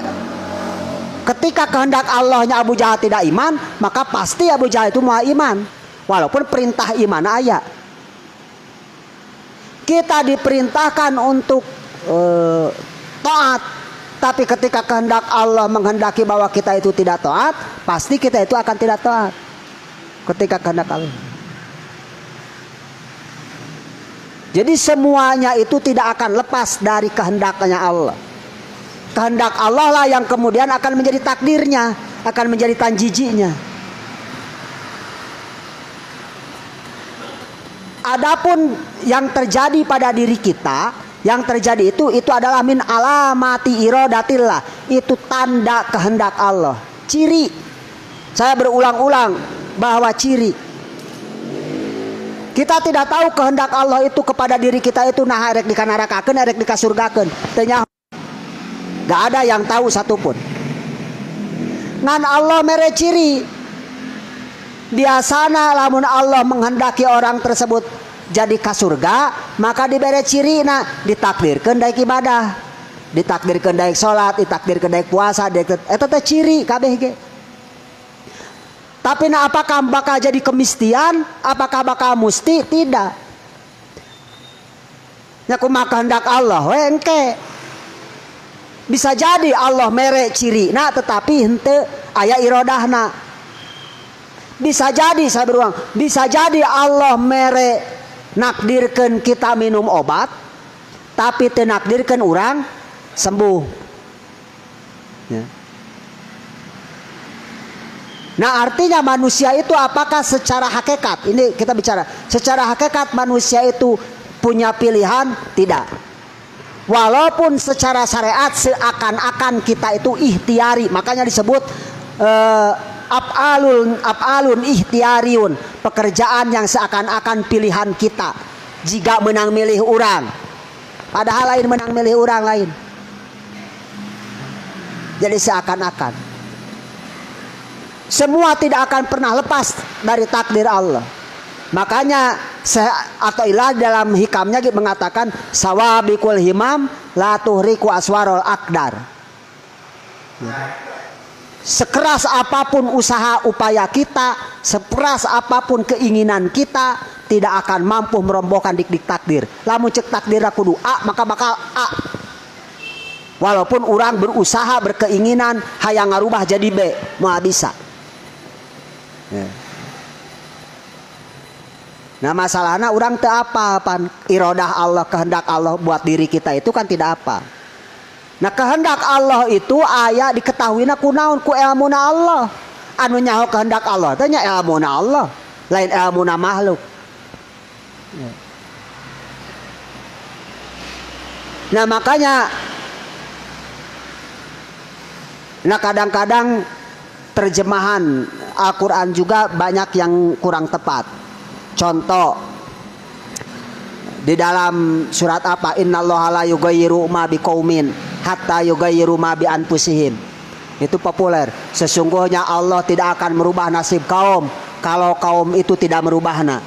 ketika kehendak Allahnya Abu Jahal tidak iman, maka pasti Abu Jahal itu mau iman, walaupun perintah iman ayat. Kita diperintahkan untuk taat, tapi ketika kehendak Allah menghendaki bahwa kita itu tidak taat, pasti kita itu akan tidak taat. Ketika kehendak Allah. Jadi semuanya itu tidak akan lepas dari kehendaknya Allah. Kehendak Allah lah yang kemudian akan menjadi takdirnya, akan menjadi tanjijinya. Adapun yang terjadi pada diri kita, yang terjadi itu adalah min alamati iradatillah. Itu tanda kehendak Allah. Ciri. Saya berulang-ulang bahwa ciri. Kita tidak tahu kehendak Allah itu kepada diri kita itu nah erek dikanarakakeun, erek dikasurgakeun. Teu nyaho. Gak ada yang tahu satupun. Ngan Allah mere ciri. Biasana lamun Allah menghendaki orang tersebut jadi ka surga, maka dibere ciri ditakdirkeun daek ibadah, ditakdirkeun daek salat, ditakdirkeun daek puasa, eta teh ciri kabeh ge. Tapi apakah bakal jadi kemistian? Apakah bakal musti? Tidak. Ya kumaha kehendak Allah we engke. Bisa jadi Allah mere ciri tetapi henteu aya irodahna. Bisa jadi saya berulang, bisa jadi Allah mere nakdirkeun kita minum obat, tapi teu nakdirkeun urang sembuh. Ya. Nah artinya manusia itu apakah secara hakikat, ini kita bicara secara hakikat manusia itu punya pilihan? Tidak. Walaupun secara syariat seakan-akan kita itu ikhtiari, makanya disebut af'alun ikhtiariun, pekerjaan yang seakan-akan pilihan kita. Jika menang milih orang, padahal lain menang milih orang lain. Jadi seakan-akan semua tidak akan pernah lepas dari takdir Allah. Makanya atau ilah dalam hikamnya mengatakan sawabikul himam la tuhriku aswarul akdar. Sekeras apapun usaha upaya kita, sekeras apapun keinginan kita, tidak akan mampu merobohkan dik-dik takdir. Lamun cek takdir kudu A, maka bakal A. Walaupun orang berusaha berkeinginan hayang ngarubah jadi B, mau bisa. Nah masalahnya orang teu apa-apa, iradah Allah, kehendak Allah buat diri kita itu kan tidak apa. Nah kehendak Allah itu aya diketahuina kunaon ku ilmuna Allah. Anu nyaho kehendak Allah tanya ilmuna Allah, lain ilmuna makhluk. Nah makanya kadang-kadang terjemahan Al-Quran juga banyak yang kurang tepat. Contoh di dalam surat apa, innallaha la yughayyiru ma biqaumin hatta yughayyiru ma bi anfusihim. Itu populer. Sesungguhnya Allah tidak akan merubah nasib kaum kalau kaum itu tidak merubahnya.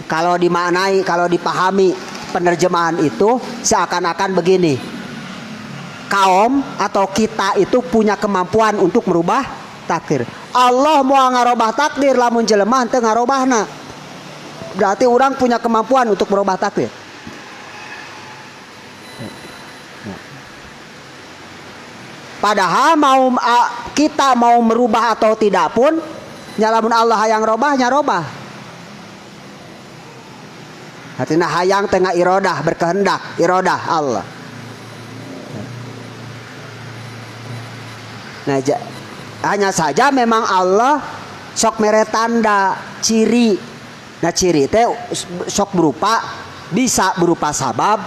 Kalau dimaknai, kalau dipahami penerjemahan itu seakan-akan begini. Kaum atau kita itu punya kemampuan untuk merubah takdir. Allah mau ngarobah takdir lamun jelema teu ngarobahna. Berarti orang punya kemampuan untuk merubah takdir. Padahal kita mau merubah atau tidak pun, nyalamun Allah hayang robahnya robah. Artinya hayang tengah irodah berkehendak, irodah Allah. Nah, hanya saja memang Allah sok mere tanda, ciri. Nah ciri teh sok bisa berupa sabab.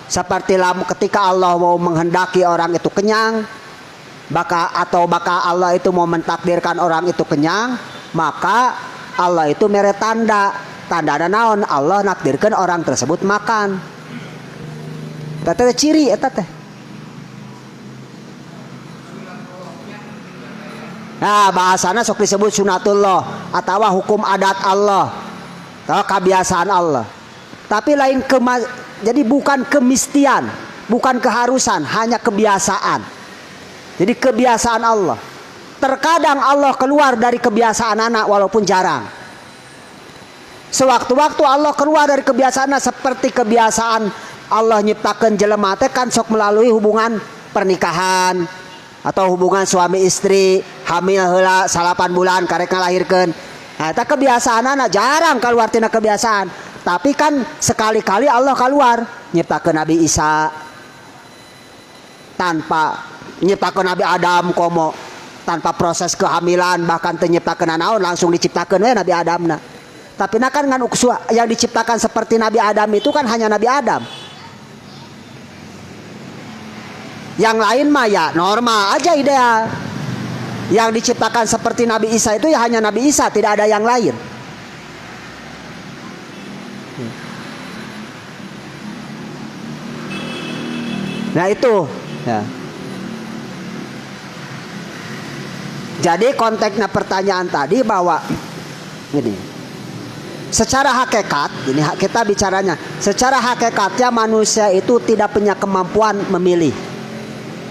Seperti ketika Allah mau menghendaki orang itu kenyang, bakal Allah itu mau mentakdirkan orang itu kenyang, maka Allah itu mere tanda naon Allah nakdirkan orang tersebut makan. Teh ciri eta teh. Nah bahasana sok disebut sunatullah atau hukum adat Allah atau kebiasaan Allah. Tapi lain jadi bukan kemistian, bukan keharusan, hanya kebiasaan. Jadi kebiasaan Allah. Terkadang Allah keluar dari kebiasaan anak walaupun jarang. Sewaktu-waktu Allah keluar dari kebiasaan seperti kebiasaan Allah nyiptakan jelema teh kan sok melalui hubungan pernikahan atau hubungan suami istri, hamil heula 8 bulan karek ngalahirkeun. Nah, eta kebiasaan anak jarang keluar tina kebiasaan. Tapi kan sekali-kali Allah keluar nyiptakeun Nabi Isa tanpa nyiptakeun Nabi Adam komo tanpa proses kehamilan, bahkan teu nyiptakeun naon langsung diciptakeun we Nabi Adamna. Tapi kan yang diciptakan seperti Nabi Adam itu kan hanya Nabi Adam. Yang lain mah ya normal aja ideal. Yang diciptakan seperti Nabi Isa itu ya hanya Nabi Isa, tidak ada yang lain. Nah itu ya. Jadi konteksnya pertanyaan tadi bahwa ini secara hakikat, ini kita bicaranya secara hakikatnya manusia itu tidak punya kemampuan memilih.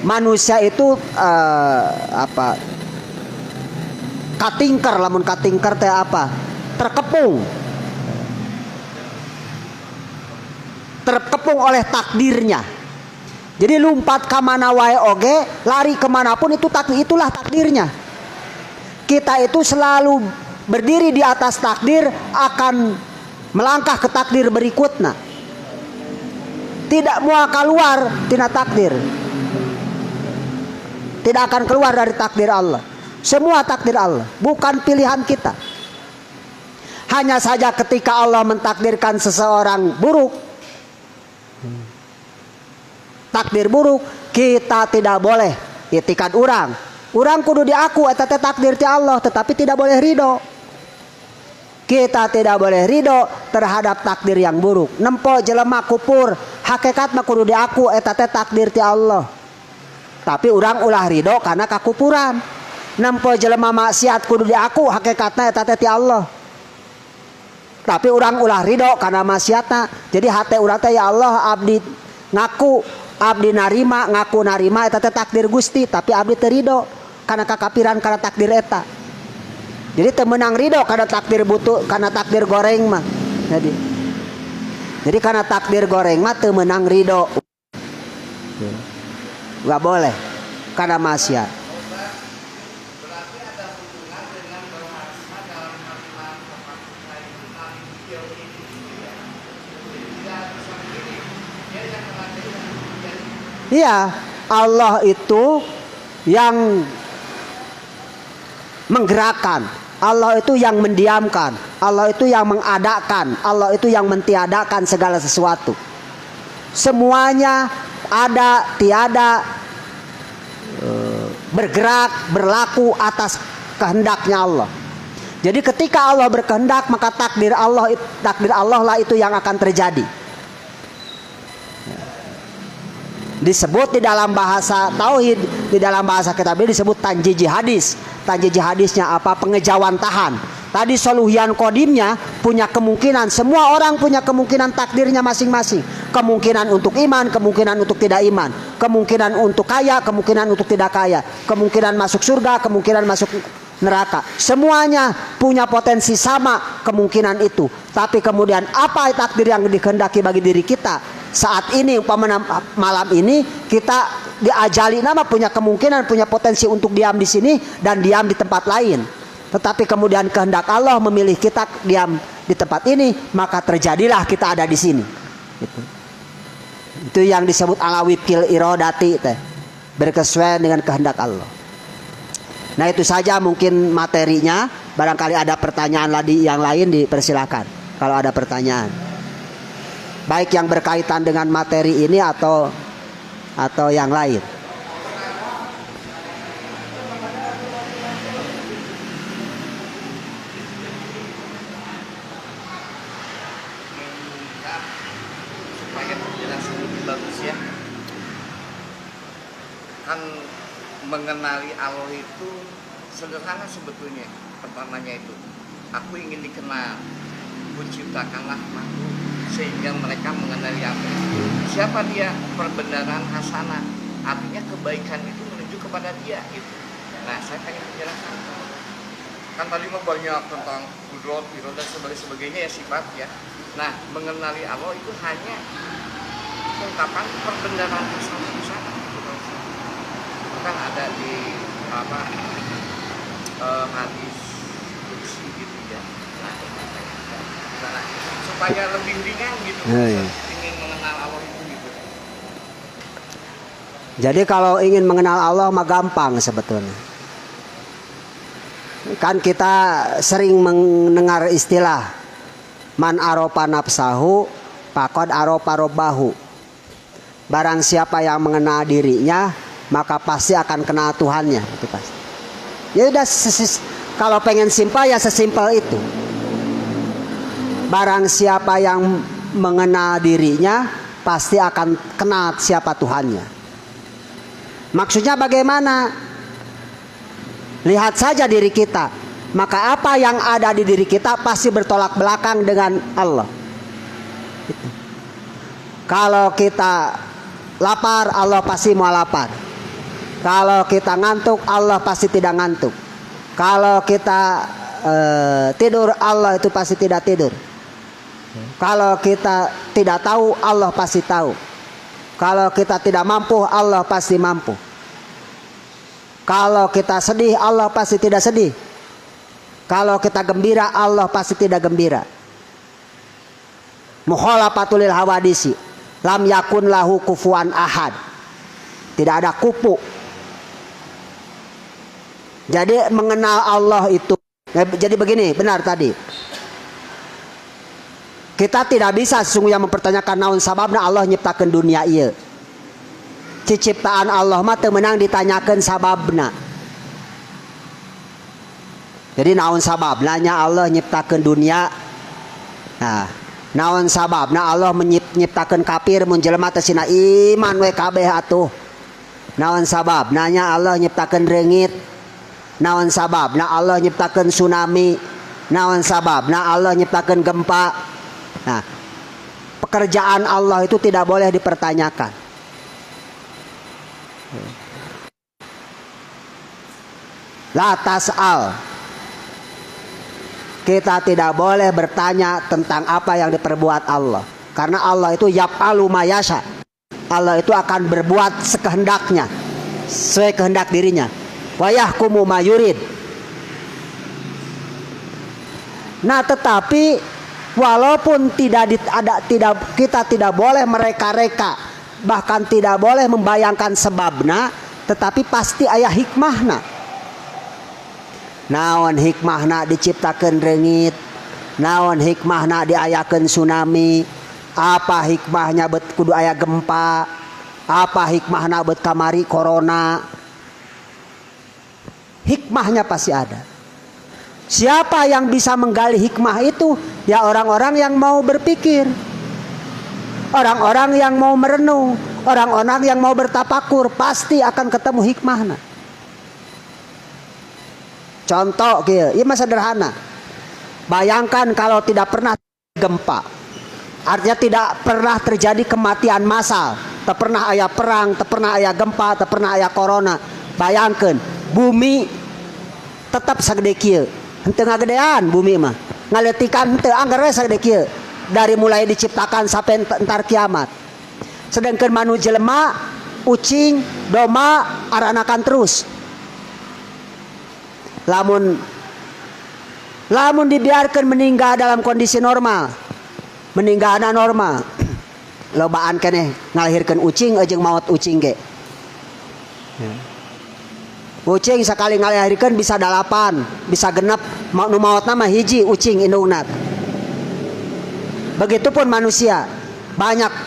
Manusia itu katingker, lamun katingker teh apa? Terkepung oleh takdirnya. Jadi lumpat kemana wae oge, lari kemanapun itulah takdirnya. Kita itu selalu berdiri di atas takdir, akan melangkah ke takdir berikutnya. Tidak mau keluar tina takdir. Tidak akan keluar dari takdir Allah. Semua takdir Allah, bukan pilihan kita. Hanya saja ketika Allah mentakdirkan seseorang buruk, takdir buruk, kita tidak boleh itikad urang. Urang kudu diaku eta teh takdir ti Allah, tetapi tidak boleh ridho. Kita tidak boleh ridho terhadap takdir yang buruk. Nempo jelema kupur, hakikat mah kudu diaku eta teh takdir ti Allah. Tapi urang ulah ridho karena kakupuran. Nempo jelema maksiat kudu diaku hakikatna eta teh ti Allah. Tapi urang ulah ridho karena maksiatna. Jadi hate urang teh ya Allah abdi ngaku, abdi narima, ngaku narima eta teh takdir Gusti, tapi abdi teu ridho karena kakapiran karena takdir eta. Jadi temenang ridho karena takdir butuh, karena takdir goreng mah. Jadi karena takdir goreng mah temenang ridho. Gak boleh karena maksiat. Iya, Allah itu yang menggerakkan, Allah itu yang mendiamkan, Allah itu yang mengadakan, Allah itu yang mentiadakan segala sesuatu. Semuanya ada, tiada, bergerak, berlaku atas kehendaknya Allah. Jadi ketika Allah berkehendak, maka takdir Allah lah itu yang akan terjadi. Disebut di dalam bahasa tauhid, di dalam bahasa kitab ini disebut tanjiji hadis. Tanjiji hadisnya apa? Pengejauhan tahan. Tadi soluhian kodimnya punya kemungkinan, semua orang punya kemungkinan takdirnya masing-masing. Kemungkinan untuk iman, kemungkinan untuk tidak iman, kemungkinan untuk kaya, kemungkinan untuk tidak kaya, kemungkinan masuk surga, kemungkinan masuk neraka. Semuanya punya potensi sama kemungkinan itu. Tapi kemudian apa takdir yang dikehendaki bagi diri kita? Saat ini malam ini kita diajali nama punya kemungkinan, punya potensi untuk diam di sini dan diam di tempat lain. Tetapi kemudian kehendak Allah memilih kita diam di tempat ini, maka terjadilah kita ada di sini. Itu yang disebut ala wifqil irodati, berkesesuaian dengan kehendak Allah. Nah itu saja mungkin materinya. Barangkali ada pertanyaan lagi yang lain dipersilakan. Kalau ada pertanyaan, baik yang berkaitan dengan materi ini atau yang lain. Supaya penjelasan lebih bagus ya. Kan mengenali Allah itu sederhana sebetulnya. Pertamanya itu, aku ingin dikenal, kuciptakanlah makhluk sehingga mereka mengenali aku. Siapa dia? Perbenaran hasanah, artinya kebaikan itu menuju kepada dia gitu. Nah saya pengen menjelaskan, kan tadi mah banyak tentang kudrat, irodah dan sebagainya ya, sifat ya. Nah mengenali Allah itu hanya ungkapan perbenaran hasanah di sana. Itu kan ada di hadis kursi gitu ya. Nah, supaya lebih ringan gitu, ingin mengenal Allah itu gitu. Jadi kalau ingin mengenal Allah mah gampang sebetulnya. Kan kita sering mendengar istilah man aropa nafsahu faqad aropa robbahu. Barang siapa yang mengenal dirinya, maka pasti akan kenal Tuhannya. Itu pasti. Ya udah, kalau pengen simpel ya sesimpel itu. Barang siapa yang mengenal dirinya, pasti akan kenal siapa Tuhannya. Maksudnya bagaimana? Lihat saja diri kita. Maka apa yang ada di diri kita pasti bertolak belakang dengan Allah. Gitu. Kalau kita lapar, Allah pasti mau lapar. Kalau kita ngantuk, Allah pasti tidak ngantuk. Kalau kita tidur, Allah itu pasti tidak tidur. Kalau kita tidak tahu, Allah pasti tahu. Kalau kita tidak mampu, Allah pasti mampu. Kalau kita sedih, Allah pasti tidak sedih. Kalau kita gembira, Allah pasti tidak gembira. Mukhalafatul hawadisi, lam yakun lahu kufuwan ahad. Tidak ada kupu. Jadi mengenal Allah itu, jadi begini, benar tadi. Kita tidak bisa sesungguhnya mempertanyakan naon sababna Allah nyiptakeun dunia ieu. ciptaan Allah mah teu meunang ditanyakeun sababna. Jadi naon sababna nya Allah nyiptakeun dunia. Nah, naon sababna Allah nyiptakeun kafir mun jelema teh sina iman we kabeh atuh. Naon sababna nya Allah nyiptakeun reungit. Naon sababna Allah nyiptakeun tsunami. Naon sababna Allah nyiptakeun gempa. Nah, pekerjaan Allah itu tidak boleh dipertanyakan. La tas'al. Kita tidak boleh bertanya tentang apa yang diperbuat Allah. Karena Allah itu yaf'alu ma yasha. Allah itu akan berbuat sekehendaknya, sesuai kehendak dirinya. Wa yahkumu ma yurid. Nah, tetapi walaupun kita tidak boleh mereka-reka, bahkan tidak boleh membayangkan sebabna, tetapi pasti aya hikmahna. Naon hikmahna diciptakeun reungit, naon hikmahna diayakeun tsunami, apa hikmahnya bet kudu aya gempa, apa hikmahna bet kamari corona. Hikmahnya pasti ada. Siapa yang bisa menggali hikmah itu? Ya orang-orang yang mau berpikir, orang-orang yang mau merenung, orang-orang yang mau bertapakur, pasti akan ketemu hikmahna. Contoh kieu, ieu mah sederhana. Bayangkan kalau tidak pernah gempa. Artinya tidak pernah terjadi kematian massal, tak pernah aya perang, tak pernah aya gempa, tak pernah aya corona. Bayangkan, bumi tetap sagede kieu. Henteu ngagedean bumi mah. Ngaletikan henteu anggar we sagede kieu. Dari mulai diciptakan sampai entar kiamat. Sedangkan manu jelema, ucing, doma aranakan terus. Lamun dibiarkan meninggal dalam kondisi normal, meninggalna normal, lobaan keneh ngalahirkeun ucing jeung maot ucing ge. Ucing sekali ngalahirkeun bisa 8, bisa genep, nu maotna mah hiji ucing indungna. Begitupun manusia,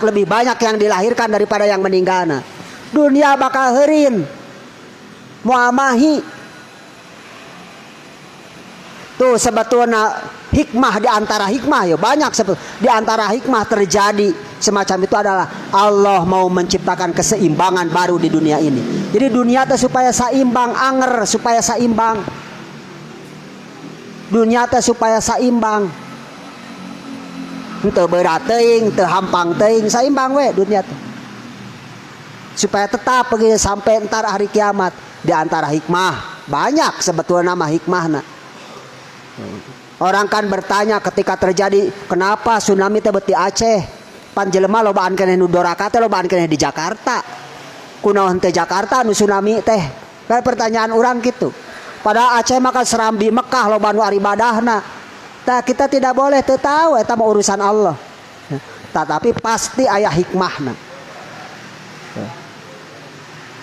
lebih banyak yang dilahirkan daripada yang meninggalna. Dunia bakal heureun, muamahi. Tuh sebetulnya hikmah di antara hikmah ya banyak di antara hikmah terjadi semacam itu adalah Allah mau menciptakan keseimbangan baru di dunia ini. Jadi dunia teh supaya seimbang, anger supaya seimbang. Dunia teh supaya seimbang. Henteu berat teuing, teu hampang teuing, seimbang we dunia teh. Supaya tetap begitu sampai entar hari kiamat. Di antara hikmah banyak sebetulnya nama hikmahna. Orang kan bertanya ketika terjadi kenapa tsunami teh beuti Aceh, pan jelema lobaan keneh nu doraka teh lobaan keneh di Jakarta. Kunaon teh Jakarta nu tsunami teh? Kan pertanyaan orang gitu. Padahal Aceh maka serambi Mekah loba nu ibadahna. Tah kita tidak boleh teu tahu eta mah urusan Allah. Tetapi pasti aya hikmahna.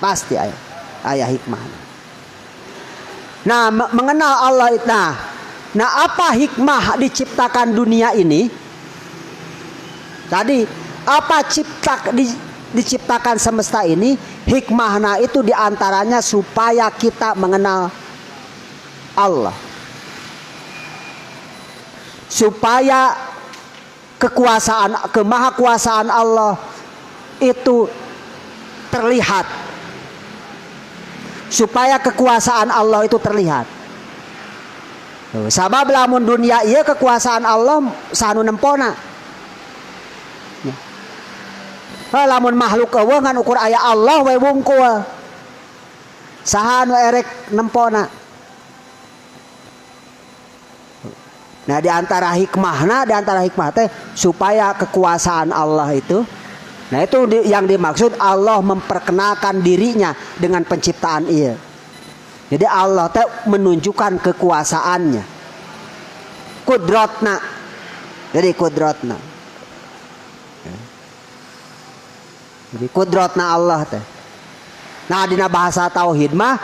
Pasti aya hikmahna. Nah, mengenal Allah itu Nah, apa hikmah diciptakan dunia ini? Tadi, apa diciptakan semesta ini? Hikmahnya itu diantaranya supaya kita mengenal Allah. Supaya kemahakuasaan Allah itu terlihat. Supaya kekuasaan Allah itu terlihat. Sabab lamun dunia ieu kekuasaan Allah sanu nempona. Lamun makhluk eueuh ngan ukur aya Allah we wungkul. Saha nu erek nempona. Nah di antara hikmah teh supaya kekuasaan Allah itu, nah itu yang dimaksud Allah memperkenalkan dirinya dengan penciptaan ieu. Jadi Allah teh menunjukkan kekuasaannya. Kudratna. Jadi kudratna. Jadi kudratna Allah teh. Nah dina bahasa tauhid mah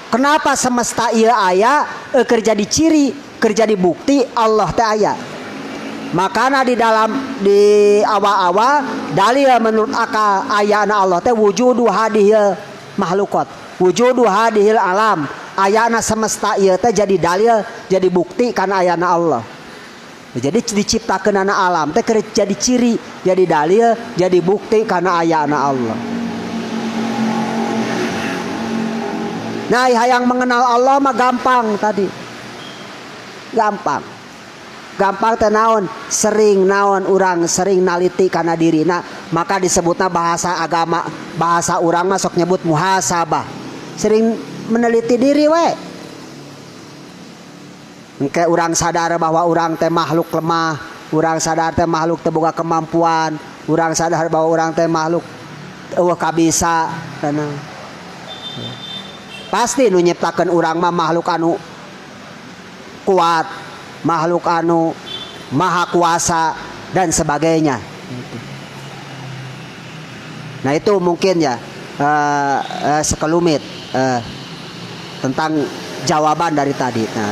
kenapa semesta ieu aya keur jadi ciri, keur jadi bukti Allah teh aya. Makana di awal-awal dalil menurut akal ayana Allah teh wujudu hadhil makhlukat, wujudu hadhil alam, ayana semesta ieu teh jadi dalil, jadi bukti kana ayana Allah. Jadi diciptakeun alam teh jadi ciri, jadi dalil, jadi bukti kana ayana Allah. Nah, yang mengenal Allah mah gampang tadi. Gampang teh naon, sering naon urang sering naliti kana dirina, maka disebutna bahasa agama, bahasa urang mah sok nyebut muhasabah. Sering meneliti diri we. Engke urang sadar bahwa urang teh makhluk lemah, urang sadar teh makhluk teu boga kemampuan, urang sadar bahwa urang teh makhluk eueuh kabisa kana. Pasti nu nyiptakeun urang mah makhluk anu kuat, makhluk anu maha kuasa dan sebagainya. Nah itu mungkin ya sekelumit tentang jawaban dari tadi. Nah,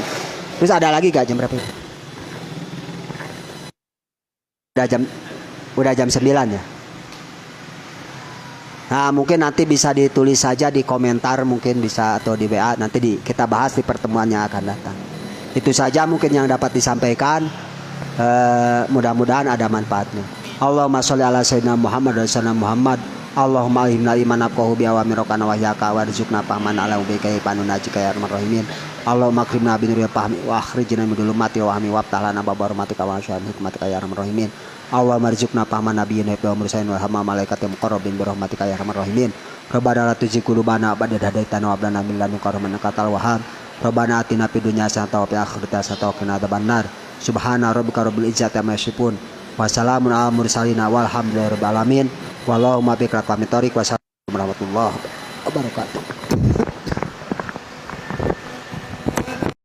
terus ada lagi gak jam berapa? Udah jam 9 ya. Nah mungkin nanti bisa ditulis saja di komentar, mungkin bisa, atau di WA, nanti kita bahas di pertemuan yang akan datang. Itu saja mungkin yang dapat disampaikan. Mudah-mudahan ada manfaatnya. Allahumma sholli ala sayyidina Muhammad wa sallam Muhammad. Allahumma alimna iman nafqahu bi awamiraka wa wahyaka warzuqna fahman ala ubika panunajika ya arhamar rahimin. Allahumma akrimna bi nuril fahmi wa akhrijna min dhulumati wa wahmi waftah lana baba rahmatika wa syahid hikmatika ya arhamar rahimin. Allahumma arzuqna fahman nabiyyin wa mursalin wa hamma malaikatil muqarrabin bi rahmatika ya arhamar rahimin. Rabbana la tuzigh qulubana ba'da idh hadaitana wa hab lana min ladunka rahmatan innaka antal wahhab. Rabbana atina fid dunya hasanatan wa fil akhirati hasanatan wa qina adzabannar. Subhana rabbika rabbil izzati amma yasifun. Wassalamun ala mursalin walhamdulillahi rabbil alamin. Wallahu muwaffiq ila aqwamit thoriq. Wassalamu warahmatullahi wabarakatuh.